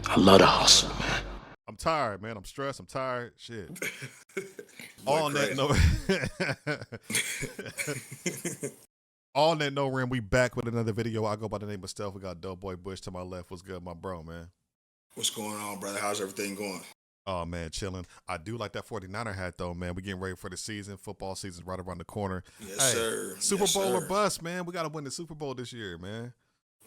I love the hustle, man. I'm tired, man. I'm stressed. I'm tired. Shit. Boy, On that crazy. note, on that note, Ram, we back with another video. I go by the name of Steph. We got Doughboy Bush to my left. What's good, my bro, man? What's going on, brother? How's everything going? Oh, man, chilling. I do like that 49er hat, though, man. We getting ready for the season. Football season's right around the corner. Yes, sir. Super Yes, Bowl sir. or bust, man. We got to win the Super Bowl this year, man.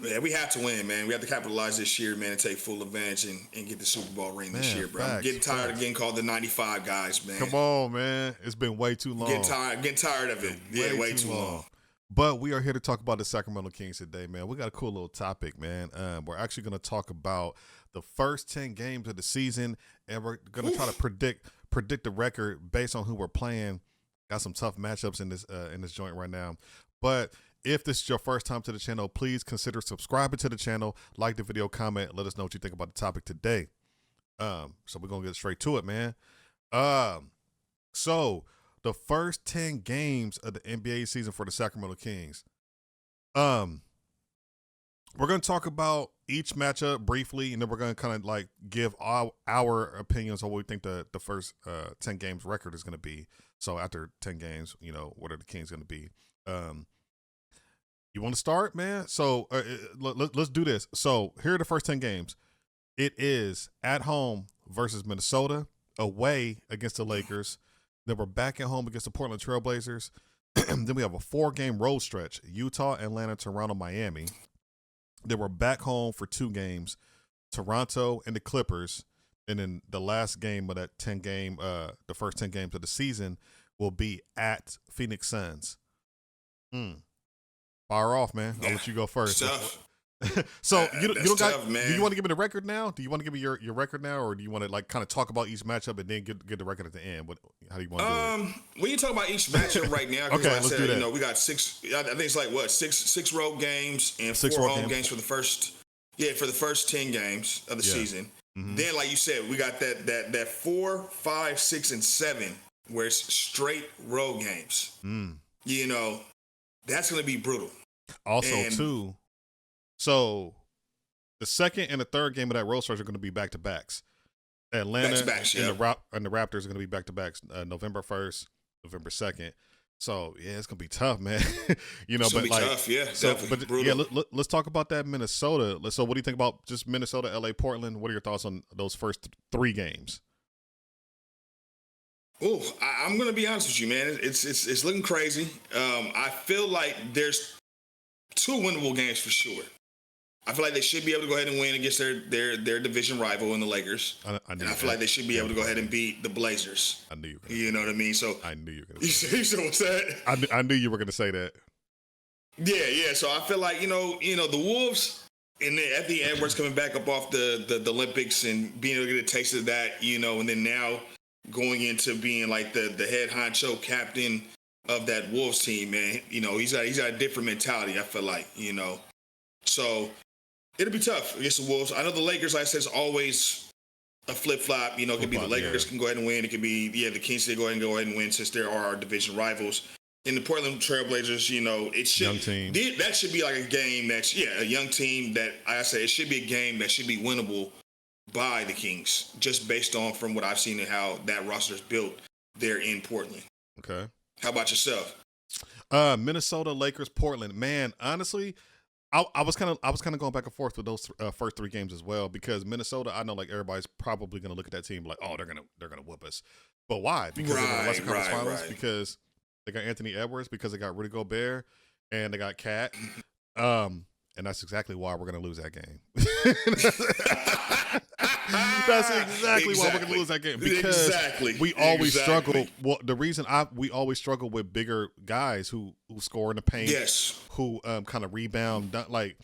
Yeah, we have to win, man. We have to capitalize this year, man, and take full advantage and get the Super Bowl ring this year, bro. I'm getting tired of getting called the 95 guys, man. Come on, man. It's been way too long. Getting tired of it. Yeah, way too long. But we are here to talk about the Sacramento Kings today, man. We got a cool little topic, man. We're actually going to talk about the first 10 games of the season, and we're going to try to predict the record based on who we're playing. Got some tough matchups in this joint right now. But if this is your first time to the channel, please consider subscribing to the channel, like the video, comment, let us know what you think about the topic today. So we're going to get straight to it, man. So the first 10 games of the NBA season for the Sacramento Kings. We're going to talk about each matchup briefly, and then we're going to kind of like give our opinions on what we think the first 10 games record is going to be. So after 10 games, you know, what are the Kings going to be? You want to start, man? So let's do this. So here are the first 10 games. It is at home versus Minnesota, away against the Lakers. Then we're back at home against the Portland Trailblazers. Then we have a 4-game road stretch: Utah, Atlanta, Toronto, Miami. Then we're back home for 2 games: Toronto and the Clippers. And then the last game of that 10-game, the first 10 games of the season will be at Phoenix Suns. Fire off, man. I'll let you go first. Tough. So you don't got. Tough, man. Do you want to give me the record now? Do you want to give me your record now, or do you want to like kind of talk about each matchup and then get the record at the end? How do you want to do it? When you talk about each matchup right now, because Okay, like I let's said, do that. you know, we got 6. I think it's like what six road games and 6 4 road home games. games for the first. Yeah, for the first 10 games of the Yeah. season. Mhm. Then, like you said, we got that 4, 5, 6, and 7 where it's straight road games. You know, that's going to be brutal. Also, And- too, so the second and the third game of that road stretch are going to be back to backs. Atlanta Back-to-backs, and yeah. the Raptors are going to be back to backs. November 1st, November 2nd. So yeah, it's gonna be tough, man. You know, It's but gonna be like, tough, yeah, so, definitely. but Brutal. yeah, let's talk about that Minnesota. So, what do you think about just Minnesota, LA, Portland? What are your thoughts on those first 3 games? Oh, I'm gonna be honest with you, man. It's looking crazy. I feel like there's 2 winnable games for sure. I feel like they should be able to go ahead and win against their division rival in the Lakers. I And I feel like they should be able to go ahead and beat the Blazers. I knew you were gonna You know what I mean? So I knew you were gonna you say said what's that? I knew you were gonna say that. Yeah. So I feel like you know the Wolves, and then at the end, we're coming back up off the Olympics and being able to get a taste of that, you know, and then now going into being like the head honcho captain of that Wolves team, man. You know, he's got a different mentality. I feel like, you know, so it'll be tough against the Wolves. I know the Lakers, like I said, is always a flip flop. You know, it could be the Lakers can go ahead and win. It could be the Kings can go ahead and win since there are our division rivals. In the Portland Trailblazers, you know, it should Young team. that should be like a game that's a young team that like I say it should be a game that should be winnable by the Kings, just based on from what I've seen and how that roster is built there in Portland. Okay. How about yourself? Minnesota, Lakers, Portland. Man, honestly, I was kind of going back and forth with those first 3 games as well, because Minnesota, I know like everybody's probably going to look at that team like, oh, they're gonna whoop us. But why? Because they're in the Western Conference Finals. Right. Because they got Anthony Edwards. Because they got Rudy Gobert, and they got Cat. And that's exactly why we're going to lose that game. That's exactly why we're going to lose that game, because we always struggle. Well, the reason we always struggle with bigger guys who score in the paint, who kind of rebound. Like,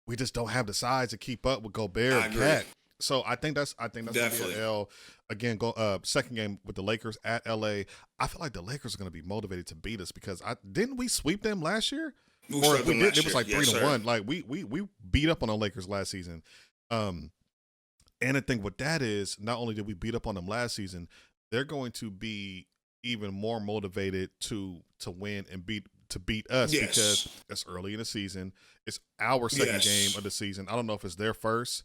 we just don't have the size to keep up with Gobert and Cat. So I think that's gonna be an L. Again, second game with the Lakers at LA. I feel like the Lakers are going to be motivated to beat us, because didn't we sweep them last year? Or if we did, it was like 3-1. Like we beat up on the Lakers last season. And the thing with that is, not only did we beat up on them last season, they're going to be even more motivated to win and beat us, because it's early in the season. It's our second game of the season. I don't know if it's their first.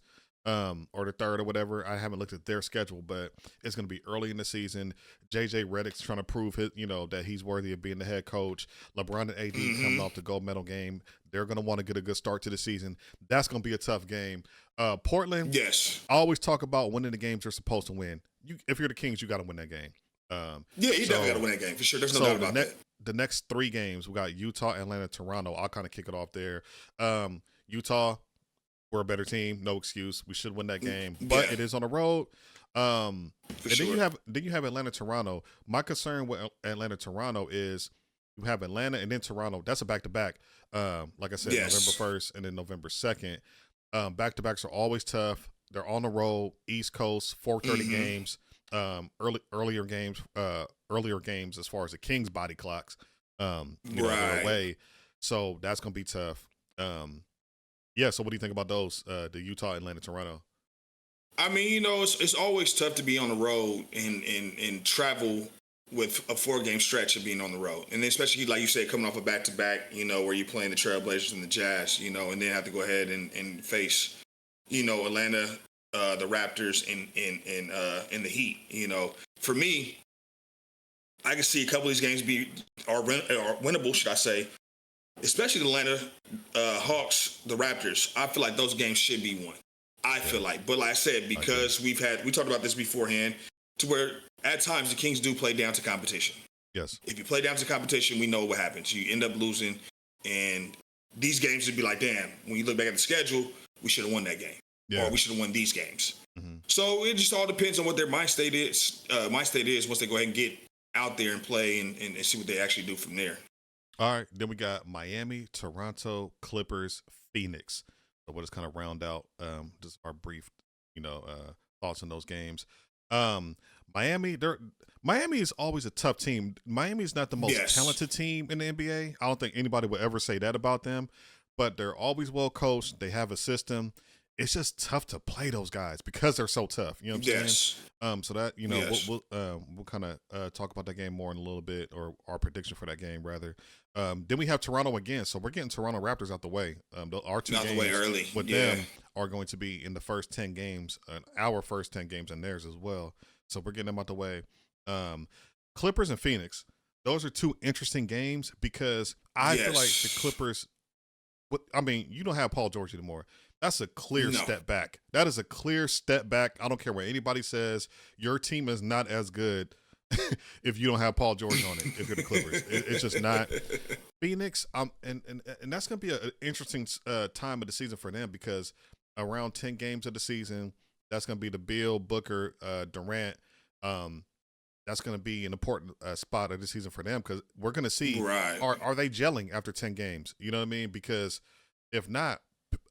or the third or whatever. I haven't looked at their schedule, but it's going to be early in the season. JJ Redick's trying to prove that he's worthy of being the head coach. LeBron and AD coming off the gold medal game. They're going to want to get a good start to the season. That's going to be a tough game. Portland. Yes. I always talk about winning the games you're supposed to win. If you're the Kings, you got to win that game. You definitely got to win that game for sure. There's no doubt about that. The next 3 games, we got Utah, Atlanta, Toronto. I'll kind of kick it off there. Utah, we're a better team, no excuse. We should win that game, but it is on the road. And then you have Atlanta, Toronto. My concern with Atlanta, Toronto is you have Atlanta and then Toronto. That's a back-to-back. Like I said, November 1st and then November 2nd. Back-to-backs are always tough. They're on the road, East Coast, 4:30 games. Earlier games as far as the Kings body clocks. They're away, so that's gonna be tough. So what do you think about those? The Utah, Atlanta, Toronto. I mean, it's always tough to be on the road and travel with a 4-game stretch of being on the road, and especially like you said, coming off a back-to-back, where you're playing the Trailblazers and the Jazz, and then have to go ahead and face, Atlanta, the Raptors, and the Heat. For me, I can see a couple of these games are winnable, should I say? Especially the Atlanta Hawks, the Raptors. I feel like those games should be won. I feel like, but like I said, because we talked about this beforehand, to where at times the Kings do play down to competition. Yes. If you play down to competition, we know what happens. You end up losing, and these games would be like, damn. When you look back at the schedule, we should have won that game. Or we should have won these games. Mm-hmm. So it just all depends on what their mind state is. Once they go ahead and get out there and play and see what they actually do from there. All right. Then we got Miami, Toronto, Clippers, Phoenix. So we'll just kind of round out just our brief, thoughts on those games. Miami is always a tough team. Miami is not the most talented team in the NBA. I don't think anybody would ever say that about them, but they're always well coached. They have a system. It's just tough to play those guys because they're so tough. You know what I'm saying? So that, we'll kind of talk about that game more in a little bit, or our prediction for that game rather. Then we have Toronto again. So we're getting Toronto Raptors out the way. Our 2 games early with them are going to be in the first 10 games, our first 10 games and theirs as well. So we're getting them out the way. Clippers and Phoenix. Those are 2 interesting games because I feel like the Clippers, you don't have Paul George anymore. That's a clear step back. That is a clear step back. I don't care what anybody says. Your team is not as good if you don't have Paul George on it, if you're the Clippers. It's just not. Phoenix, and that's going to be an interesting time of the season for them because around 10 games of the season, that's going to be the Beal, Booker, Durant. That's going to be an important spot of the season for them because we're going to see are they gelling after 10 games? You know what I mean? Because if not,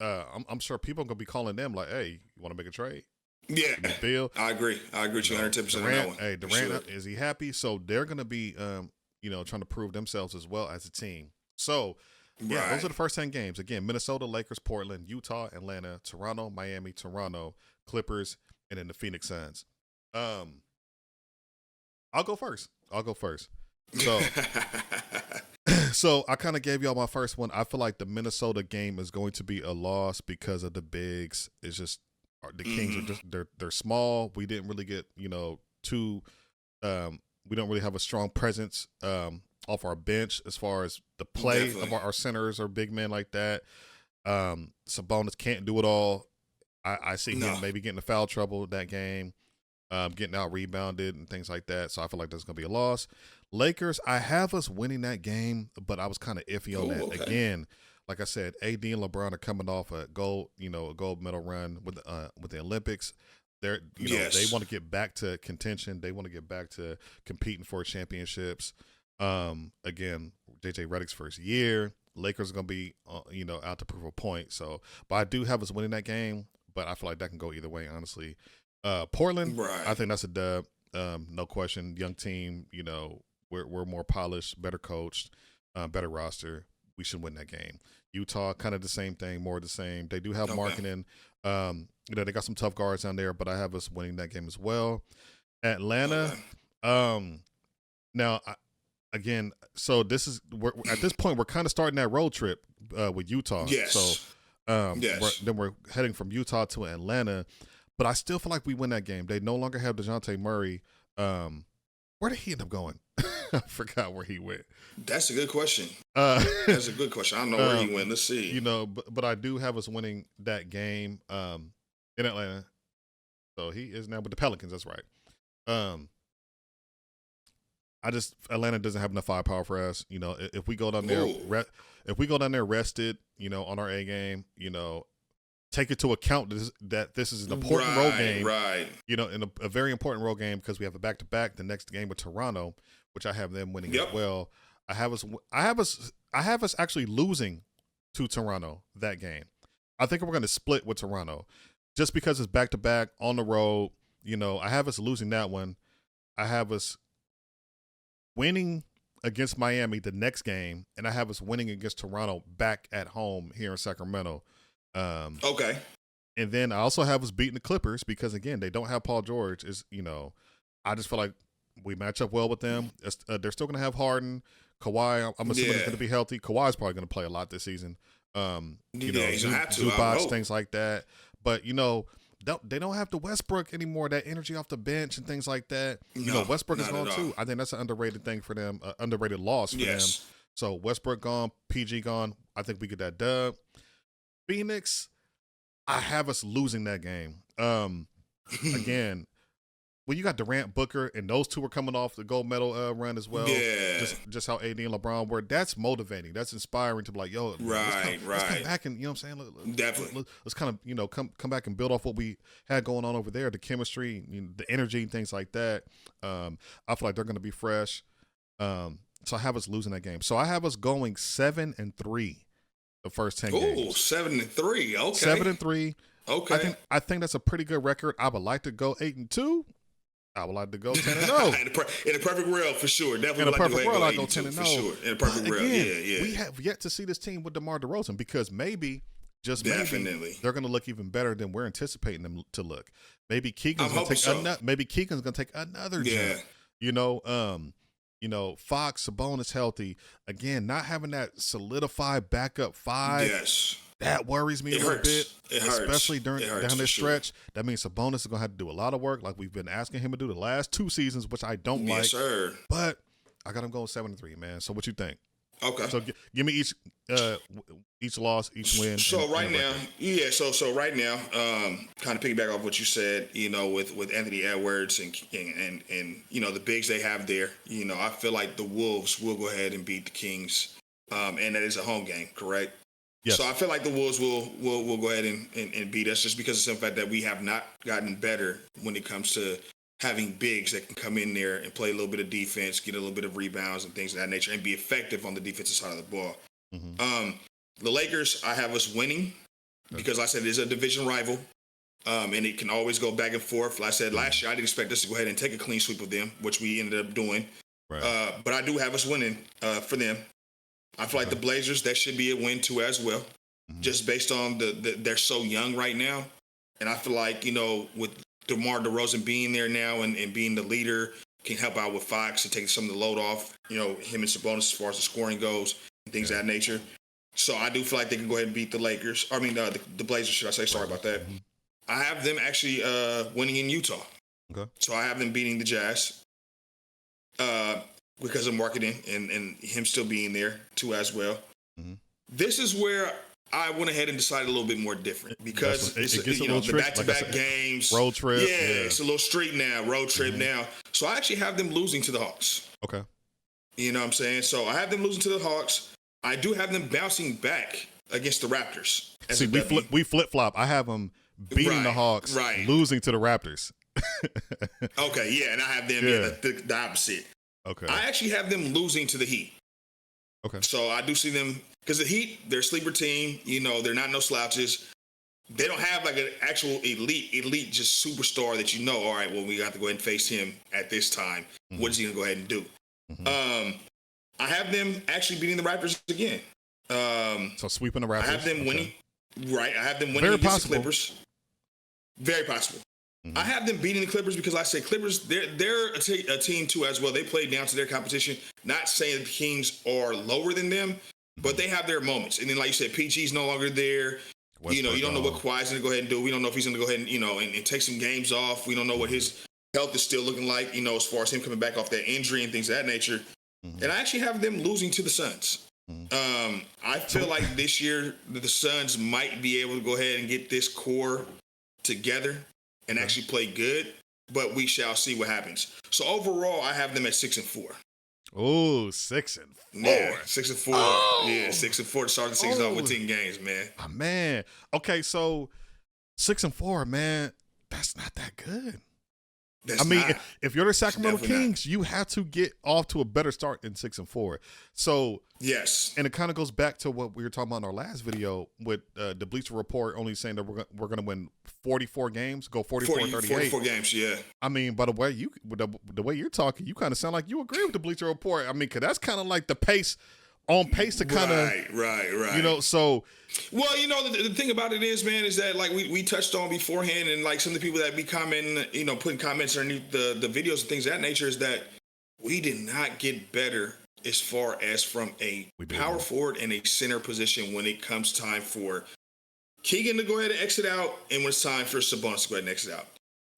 I'm sure people are going to be calling them like, hey, you want to make a trade? Yeah. I agree 210% on that one. Hey, Durant, is he happy? So they're going to be, trying to prove themselves as well as a team. So, those are the first 10 games. Again, Minnesota, Lakers, Portland, Utah, Atlanta, Toronto, Miami, Toronto, Clippers, and then the Phoenix Suns. I'll go first. So, so I kind of gave y'all my first one. I feel like the Minnesota game is going to be a loss because of the bigs. It's just the Kings are just they're small. We didn't really get we don't really have a strong presence off our bench as far as the play of our centers or big men like that. Sabonis can't do it all. I see him maybe getting in foul trouble that game, getting out rebounded and things like that. So I feel like there's going to be a loss. Lakers, I have us winning that game, but I was kind of iffy on that. Okay. Again, like I said, AD and LeBron are coming off a gold medal run with the Olympics. They want to get back to contention. They want to get back to competing for championships. Again, JJ Redick's first year. Lakers are going to be, out to prove a point. So, but I do have us winning that game, but I feel like that can go either way, honestly. Portland, I think that's a dub. No question. Young team, we're more polished, better coached, better roster. We should win that game. Utah, kind of the same thing, more of the same. They do have marketing. They got some tough guards down there, but I have us winning that game as well. Atlanta, now, again, so at this point, we're kind of starting that road trip with Utah. Yes. So Yes. Then we're heading from Utah to Atlanta, but I still feel like we win that game. They no longer have DeJounte Murray. Where did he end up going? I forgot where he went. That's a good question. That's a good question. I don't know where he went. Let's see. You know, but I do have us winning that game in Atlanta. So he is now with the Pelicans. That's right. Atlanta doesn't have enough firepower for us. You know, if we go down there, rested, you know, on our A game, you know, take into account that this is an important road game, right? You know, in a very important road game because we have a back-to-back. The next game with Toronto, which I have them winning as well. I have us actually losing to Toronto that game. I think we're going to split with Toronto, just because it's back-to-back on the road. You know, I have us losing that one. I have us winning against Miami the next game, and I have us winning against Toronto back at home here in Sacramento. Okay. And then I also have us beating the Clippers because, again, they don't have Paul George. I just feel like we match up well with them. They're still going to have Harden. Kawhi, I'm assuming is going to be healthy. Kawhi's probably going to play a lot this season. He's going to have to. Zubac, things like that. But, you know, they don't have the Westbrook anymore, that energy off the bench and things like that. You know, Westbrook is gone too. I think that's an underrated thing for them, underrated loss for them. So Westbrook gone, PG gone. I think we get that dub. Phoenix, I have us losing that game. Again, when you got Durant, Booker, and those two were coming off the gold medal run as well. Yeah. Just how AD and LeBron were. That's motivating. That's inspiring to be like, yo, let's come back and, you know what I'm saying? Definitely. Let's kind of, you know, come back and build off what we had going on over there, the chemistry, you know, the energy and things like that. I feel like they're going to be fresh. So I have us losing that game. So I have us going 7-3 the first 10 games. 7-3. Okay. 7-3. Okay. I think that's a pretty good record. I would like to go 8-2. I would like to go 10-0. In a perfect world, for sure. Definitely. In a perfect world, I go 10-0 for sure. In a perfect world, yeah. We have yet to see this team with DeMar DeRozan because maybe, Definitely. maybe, they're going to look even better than we're anticipating them to look. Maybe Keegan's going to take another jump. You know, Fox, Sabonis healthy again, not having that solidified backup five. Yes. That worries me a little bit, especially down this stretch. Sure. That means Sabonis is going to have to do a lot of work like we've been asking him to do the last 2 seasons, which I don't like. Yes, sir. But I got him going 7-3, man. So what you think? Okay. So give me each loss, each win. So right now, kind of piggyback off what you said, you know, with Anthony Edwards and you know the bigs they have there. You know, I feel like the Wolves will go ahead and beat the Kings, and that is a home game, correct? Yes. So I feel like the Wolves will go ahead and beat us just because of the fact that we have not gotten better when it comes to having bigs that can come in there and play a little bit of defense, get a little bit of rebounds and things of that nature, and be effective on the defensive side of the ball. Mm-hmm. The Lakers, I have us winning because I said it is a division rival, and it can always go back and forth. Like I said last year, I didn't expect us to go ahead and take a clean sweep of them, which we ended up doing. Right. But I do have us winning for them. I feel like the Blazers, that should be a win too as well, just based on they're so young right now. And I feel like, you know, with DeMar DeRozan being there now and being the leader, can help out with Fox and take some of the load off, you know, him and Sabonis as far as the scoring goes and things of that nature. So I do feel like they can go ahead and beat the Lakers. I mean, the Blazers, should I say. Sorry about that. I have them actually winning in Utah. Okay. So I have them beating the Jazz. Because of marketing and him still being there too as well. Mm-hmm. This is where I went ahead and decided a little bit more different because it gets you know, the back-to-back games. Road trip. Yeah, it's a little street now, road trip now. So I actually have them losing to the Hawks. Okay. You know what I'm saying? So I have them losing to the Hawks. I do have them bouncing back against the Raptors. See, we flip-flop. I have them beating the Hawks, losing to the Raptors. Okay, yeah, and I have them the opposite. Okay. I actually have them losing to the Heat. Okay. So I do see them because the Heat, they're a sleeper team. You know, they're not no slouches. They don't have like an actual elite just superstar that you know. All right, well, we got to go ahead and face him at this time. Mm-hmm. What is he gonna go ahead and do? Mm-hmm. I have them actually beating the Raptors again. So sweeping the Raptors. I have them winning. Right. I have them winning against the Clippers. Very possible. I have them beating the Clippers because I say Clippers, they're a team too as well. They play down to their competition. Not saying the Kings are lower than them, but they have their moments. And then, like you said, PG's no longer there. You know, you don't know what Kawhi's going to go ahead and do. We don't know if he's going to go ahead and, and take some games off. We don't know what his health is still looking like, as far as him coming back off that injury and things of that nature. Mm-hmm. And I actually have them losing to the Suns. Mm-hmm. I feel like this year the Suns might be able to go ahead and get this core together and actually play good, but we shall see what happens. So overall, I have them at 6-4. Oh, 6-4. Yeah, 6-4. Oh. Yeah, 6-4 to start the season off with 10 games, man. Oh, man. Okay, so 6-4, man, that's not that good. If you're the Sacramento Kings, you have to get off to a better start than 6-4. So yes, and it kind of goes back to what we were talking about in our last video with the Bleacher Report only saying that we're going to win 44 games, go 44-38. 44 games, yeah. I mean, by the way the way you're talking, you kind of sound like you agree with the Bleacher Report. I mean, because that's kind of like the pace. On pace to kind of right. So well, the thing about it is, man, is that like we touched on beforehand, and like some of the people that be commenting, putting comments underneath the videos and things of that nature, is that we did not get better as far as from a power forward and a center position when it comes time for Keegan to go ahead and exit out, and when it's time for Sabonis to go ahead and exit out.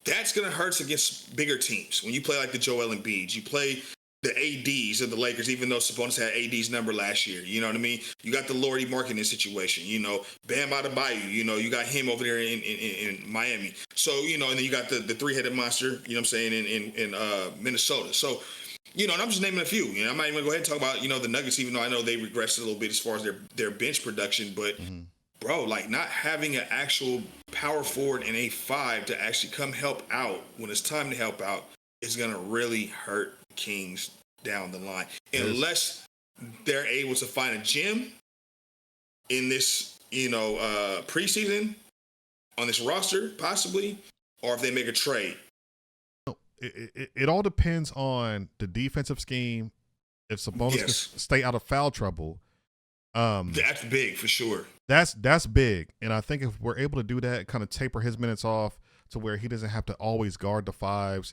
That's gonna hurt us against bigger teams when you play like the Joel Embiid, you play the ADs of the Lakers, even though Sabonis had AD's number last year. You know what I mean? You got the Lauri Markkanen situation. Bam Adebayo. You got him over there in Miami. So, and then you got the three-headed monster, you know what I'm saying, in Minnesota. So, and I'm just naming a few. I'm not even going to go ahead and talk about, the Nuggets, even though I know they regressed a little bit as far as their bench production. But, bro, like not having an actual power forward and a 5 to actually come help out when it's time to help out is going to really hurt Kings down the line, unless they're able to find a gem in this, preseason on this roster, possibly, or if they make a trade. It all depends on the defensive scheme. If Sabonis can stay out of foul trouble, that's big for sure. That's big, and I think if we're able to do that, kind of taper his minutes off to where he doesn't have to always guard the 5s.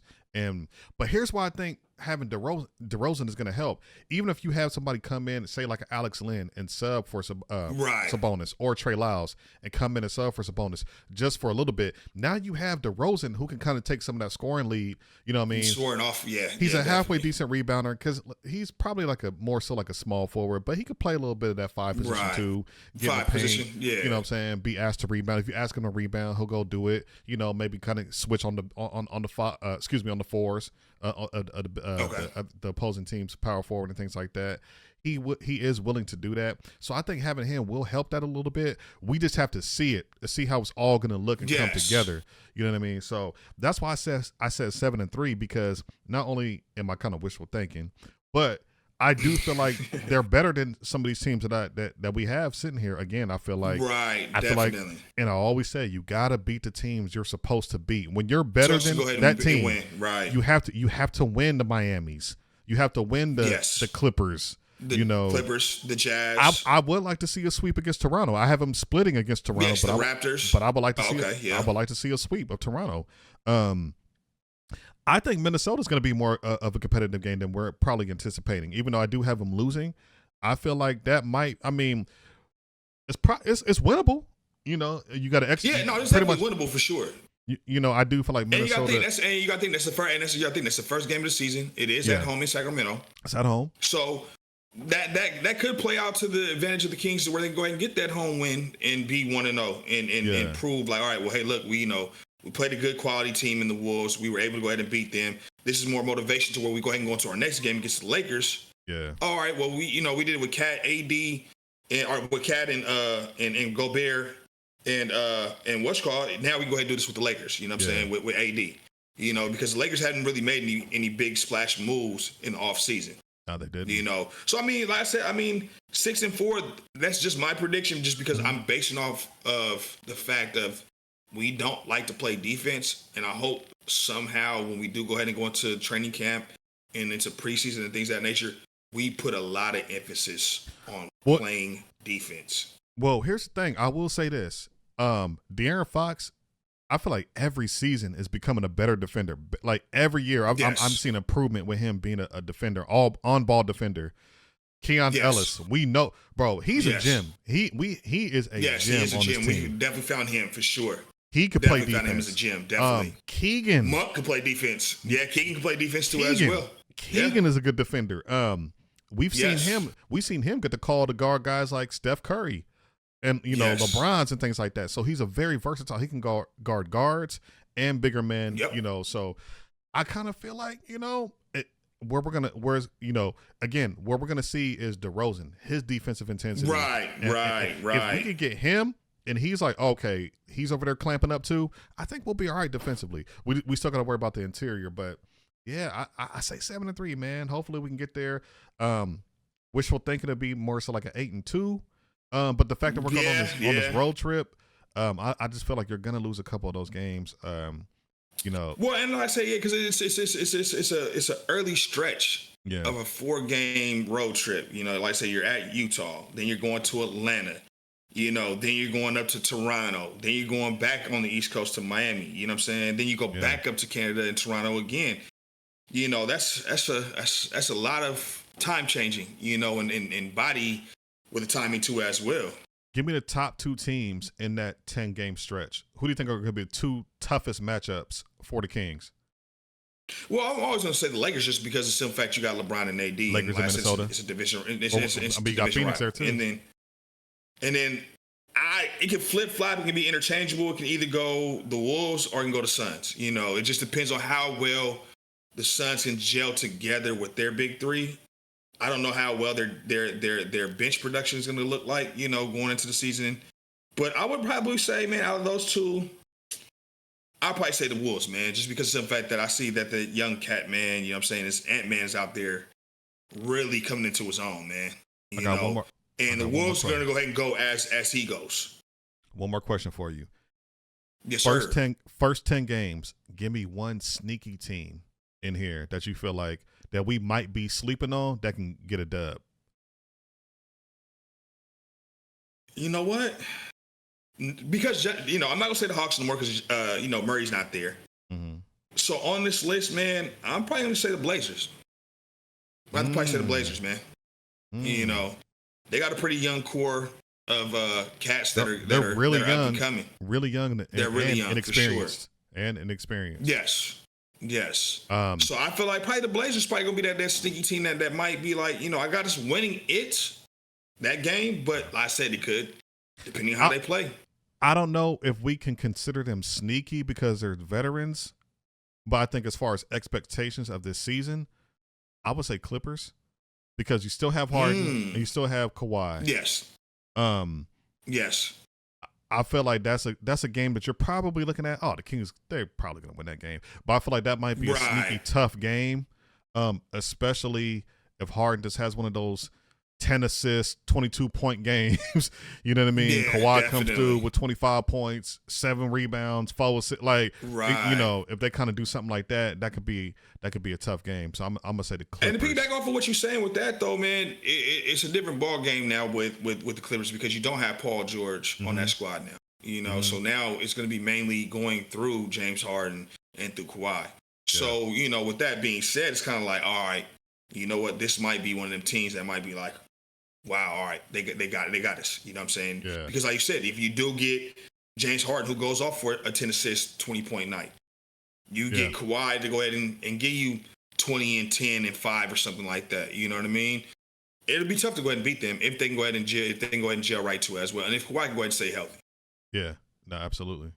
But here's why I think having DeRozan is going to help. Even if you have somebody come in, say like Alex Len, and sub for Sabonis, or Trey Lyles, and come in and sub for Sabonis just for a little bit. Now you have DeRozan who can kind of take some of that scoring lead. You know what I mean? Scoring off, yeah. He's a halfway decent rebounder because he's probably more so like a small forward, but he could play a little bit of that 5 position too. Get 5 position, yeah. You know what I'm saying? Be asked to rebound. If you ask him to rebound, he'll go do it. Maybe kind of switch on the 4s. The opposing team's power forward and things like that. He is willing to do that. So I think having him will help that a little bit. We just have to see how it's all going to look and come together. You know what I mean? So that's why I said 7-3, because not only am I kind of wishful thinking, but I do feel like they're better than some of these teams that we have sitting here. Again, I feel like feel like, and I always say you gotta beat the teams you're supposed to beat. When you're better than that team, you have to win the Miamis. You have to win the Clippers. Clippers, the Jazz. I would like to see a sweep against Toronto. I have them splitting against Toronto, but the Raptors. But I would like to I would like to see a sweep of Toronto. I think Minnesota's going to be more of a competitive game than we're probably anticipating. Even though I do have them losing, I feel like that might. I mean, it's winnable. You got to execute. Yeah, no, it's definitely winnable for sure. I do feel like Minnesota. And you got to think that's the first. And that's the first game of the season. It is at home in Sacramento. It's at home. So that could play out to the advantage of the Kings, where they can go ahead and get that home win and be 1-0 and prove like, all right, well, hey, look, we played a good quality team in the Wolves. We were able to go ahead and beat them. This is more motivation to where we go ahead and go into our next game against the Lakers. Yeah. All right. Well, we did it with Cat, AD, and with Cat and Gobert and what's called. Now we can go ahead and do this with the Lakers. You know what I'm saying? With AD. Because the Lakers hadn't really made any big splash moves in the offseason. No, they didn't. So like I said, 6-4. That's just my prediction, just because I'm basing off of the fact of we don't like to play defense, and I hope somehow when we do go ahead and go into training camp and into preseason and things of that nature, we put a lot of emphasis on playing defense. Well, here's the thing. I will say this. De'Aaron Fox, I feel like every season is becoming a better defender. Like every year, I'm seeing improvement with him being a defender, all on-ball defender. Keon Yes. Ellis, we know, bro. He's a gem. He is a yes, gem he is a on gem. this We team. definitely found him for sure. He could Definitely play defense. found him as a gem. Definitely. Keegan Monk could play defense. Yeah, Keegan can play defense too as well. Keegan is a good defender. We've seen Yes. him. We've seen him get the call to guard guys like Steph Curry, and Yes. LeBron's and things like that. So he's a very versatile. He can guard guards and bigger men. Yep. So I kind of feel like where we're gonna see is DeRozan, his defensive intensity. Right. If we could get him, and he's like, okay, he's over there clamping up too, I think we'll be all right defensively. We still got to worry about the interior, but yeah, I say 7-3, man. Hopefully we can get there. Wishful thinking to be more so like an 8-2. But the fact that we're going on this road trip, I just feel like you're gonna lose a couple of those games. Well, and like I say, because it's an early stretch of a 4-game road trip. Like I say, you're at Utah, then you're going to Atlanta. Then you're going up to Toronto. Then you're going back on the East Coast to Miami. You know what I'm saying? Then you go back up to Canada and Toronto again. That's a lot of time changing. And body with the timing too as well. Give me the top 2 teams in that 10-game stretch. Who do you think are going to be the 2 toughest matchups for the Kings? Well, I'm always going to say the Lakers just because of the simple fact you got LeBron and AD. Lakers in Minnesota. It's a division. You got Phoenix there too. And then it can flip flop. It can be interchangeable. It can either go the Wolves or it can go the Suns. It just depends on how well the Suns can gel together with their big 3. I don't know how well their bench production is going to look like, going into the season. But I would probably say, man, out of those 2, I'll probably say the Wolves, man, just because of the fact that I see that the young cat, man, this Ant-Man's out there really coming into his own, man. I got one more. And the Wolves are going to go ahead and go as he goes. One more question for you. Yes, sir. First 10 games, give me one sneaky team in here that you feel like that we might be sleeping on that can get a dub. You know what? Because, I'm not going to say the Hawks no more because, Murray's not there. Mm-hmm. So on this list, man, I'm probably going to say the Blazers. I'm probably say the Blazers, man. They got a pretty young core of cats that are really that young, up and coming. Really young. They're really young, inexperienced, for sure. And inexperienced. Yes. So I feel like probably the Blazers probably gonna be that sneaky team that might be like, I got us winning that game, but like I said it could, depending on how they play. I don't know if we can consider them sneaky because they're veterans, but I think as far as expectations of this season, I would say Clippers. Because you still have Harden and you still have Kawhi. Yes. Yes. I feel like that's a game that you're probably looking at. Oh, the Kings, they're probably going to win that game. But I feel like that might be a sneaky tough game, especially if Harden just has one of those 10 assists, 22-point games. You know what I mean? Yeah, Kawhi definitely. comes through with 25 points, 7 rebounds, 4 assists. If they kind of do something like that, that could be a tough game. So I'm gonna say the Clippers. And to piggyback off of what you're saying with that, though, man, it's a different ball game now with the Clippers because you don't have Paul George on that squad now. So now it's going to be mainly going through James Harden and through Kawhi. Yeah. So with that being said, it's kind of like, all right, you know what? This might be one of them teams that might be like, wow, all right, they got us. You know what I'm saying? Yeah. Because like you said, if you do get James Harden, who goes off for a 10 assist, 20-point night, you get Kawhi to go ahead and give you 20 and 10 and 5 or something like that. You know what I mean? It'll be tough to go ahead and beat them if they can go ahead and gel right too as well. And if Kawhi can go ahead and stay healthy. Yeah, no, absolutely.